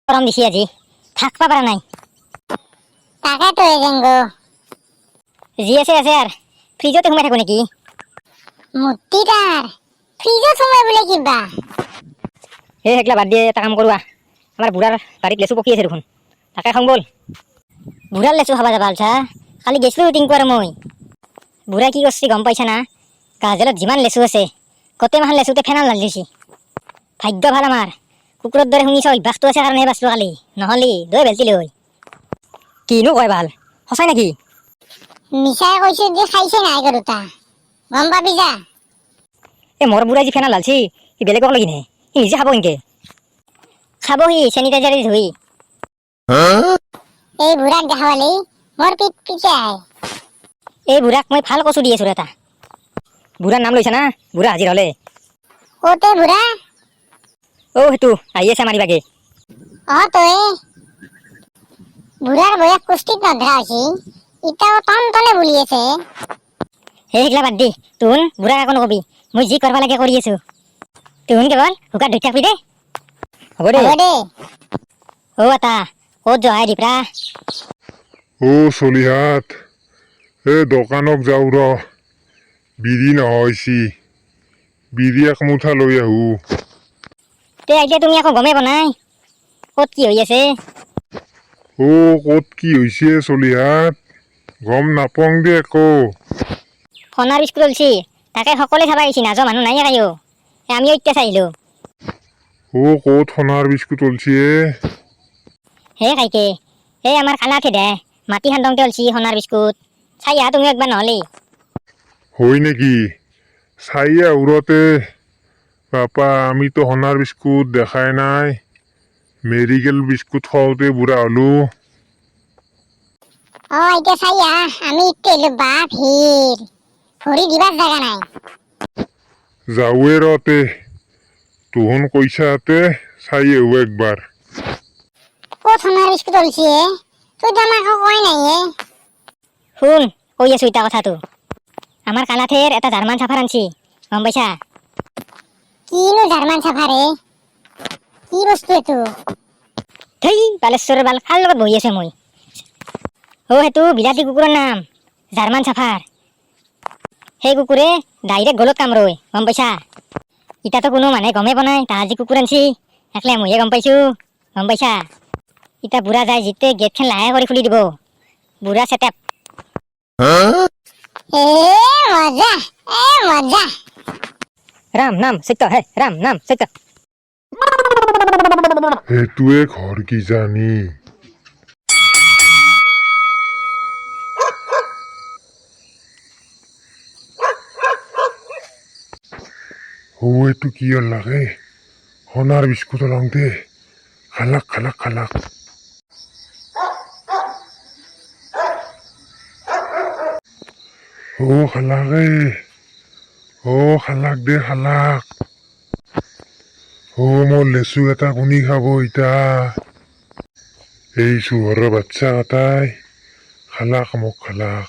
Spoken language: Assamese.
গৰম দিছি আজি থাকবা পাৰা নাই। তাকেতো এজেংগো যি আছে আৰ ফ্ৰিজতে সোমাই থাকো নেকি? মূৰ্তি তাৰ ফ্ৰিজত সোমাই বোলে কিবা। সেইগিলা বাদ দিয়ে এটা কাম কৰোঁ আমাৰ বুঢ়াৰ বাৰীত লেচু পকি আছে দেখোন, তাকে খাওঁ বল। বুঢ়াৰ লেচু খাবা যাবা আলছা? কালি গেছিলো টিংকু আৰু মই। বুঢ়াই কি কৰিছে গম পাইছা না? গাছডালত যিমান লেচু আছে গোটেই মাখান লেচুতে ফেনাল ঢালি দিছি। ভাগ্য ভাল আমাৰ, কুকুৰৰ দৰে শুনিছ অভ্যাসটো আছে কাৰণেহে বাচলো কালি, নহ'লে দৈ ভেলতিলে হয়। কিনো কয় ভাল, সঁচাই নেকি? মিছাই কৈছো যে খাইছে নাই গৰুটা, গম পাবি যা। মোৰ বুঢ়াই যি ফেনাল ঢালছি সি বেলেগক লাগি নে? সি নিজে খাব কেনকে? খাব সি চেনিটাইজাৰে ধুই। এই বুঢ়াক দেখাবালি মোৰ পিঠ পিছে আহে। এই বুঢ়াক মই ভাল কচু দি আছো এটা। বুঢ়াৰ নাম লৈছা না? বুঢ়া হাজিৰ হলে। কতে বুঢ়া? সেইটো আহি আছে আমাৰ ইবাগে। তই বুঢ়াৰ বয়স কুস্তিত নধৰা হৈছি, ইটাও টন টনে বুলি আছে। সেইগিলা বাদ দি তুন বুঢ়াক একো নকবি, মই যি কৰবা লাগে কৰি আছো। তুন কেৱল হুকাত ধৰি থাকবি দে। হ'ব দে। এটা ক'ত জহাই দিপৰা? চলিহাত দোকানক যাওঁ ৰ, বিৰি নহৈছি, বিৰি এক মুঠা লৈ আহো। তে এতিয়া তুমি আকৌ গমেই পোৱা নাই ক'ত কি হৈ আছে? ক'ত কি হৈছে চলিহাত, গম নাপাওঁ দে একো। সোণাৰ বিস্কুট ওলছি, তাকে সকলোৱে চাবা আহিছি, নাযোৱা মানুহ নাই কায়ো। আমিও এতিয়া চাই আহিলো। ক'ত সোণাৰ বিস্কুট ওলছি হে কাইকে এই আমাৰ কালাতে দে মাটি খান্দংতে ওলছি সোণাৰ বিস্কুট। চাই আহা তুমি একবাৰ নহ'লে। হয় নেকি? চাই আহুৰতে বাপা, আমিতো সোণাৰ বিস্কুট দেখাই নাই, মেৰিকেল বিস্কুট খাওঁতে বুঢ়া হলো। এতিয়া চাই আহ, আমি ইতে আহিলো, বাপ ভিৰ ভৰি দিবাৰ জাগা নাই। যাওঁৱে তে তুহন কৈছাতে চাই আহো একবাৰ। ক'ত সোণাৰ বিস্কুট ওলছি তই তো আমাক একো কয় নাই শুন কৈ আছো ইটা কথাটো। আমাৰ কালাথেৰ এটা জাৰ্মান চাফাৰ আনছি, গম পাইছা? কিনো জাৰ্মান চাফাৰে, কি বস্তু এইটো? ধেই বালেশ্বৰৰ বাল কাৰ লগত বহি আছে মই। সেইটো বিলাতী কুকুৰৰ নাম জাৰ্মান চাফাৰ। সেই কুকুৰে ডাইৰেক্ট গলত কামৰয়, গম পাইছা? ইতাতো কোনো মানুহে গমেই পোৱা নাই তাহাৰ যি কুকুৰ আনছি, একলে মইহে গম পাইছো, গম পাইছা? ইতা বুঢ়া যায় জিতে গেটখন লাহে কৰি খুলি দিব, বুঢ়া চেটেপ। মজা মজা। ৰাম নাম সত্য হে, ৰাম নাম সত্য। সেইটোৱে ঘৰ কিজানি। এইটো কি লাগে? সোণাৰ বিস্কুট লওঁতে খালাক খালাক খালাক। খালাকে, খালাক দে খালাক। মোৰ লেচু এটা কোনি খাব ইতা? এই চুহৰৰ বাচ্চা এটাই খালাক মোক খালাক।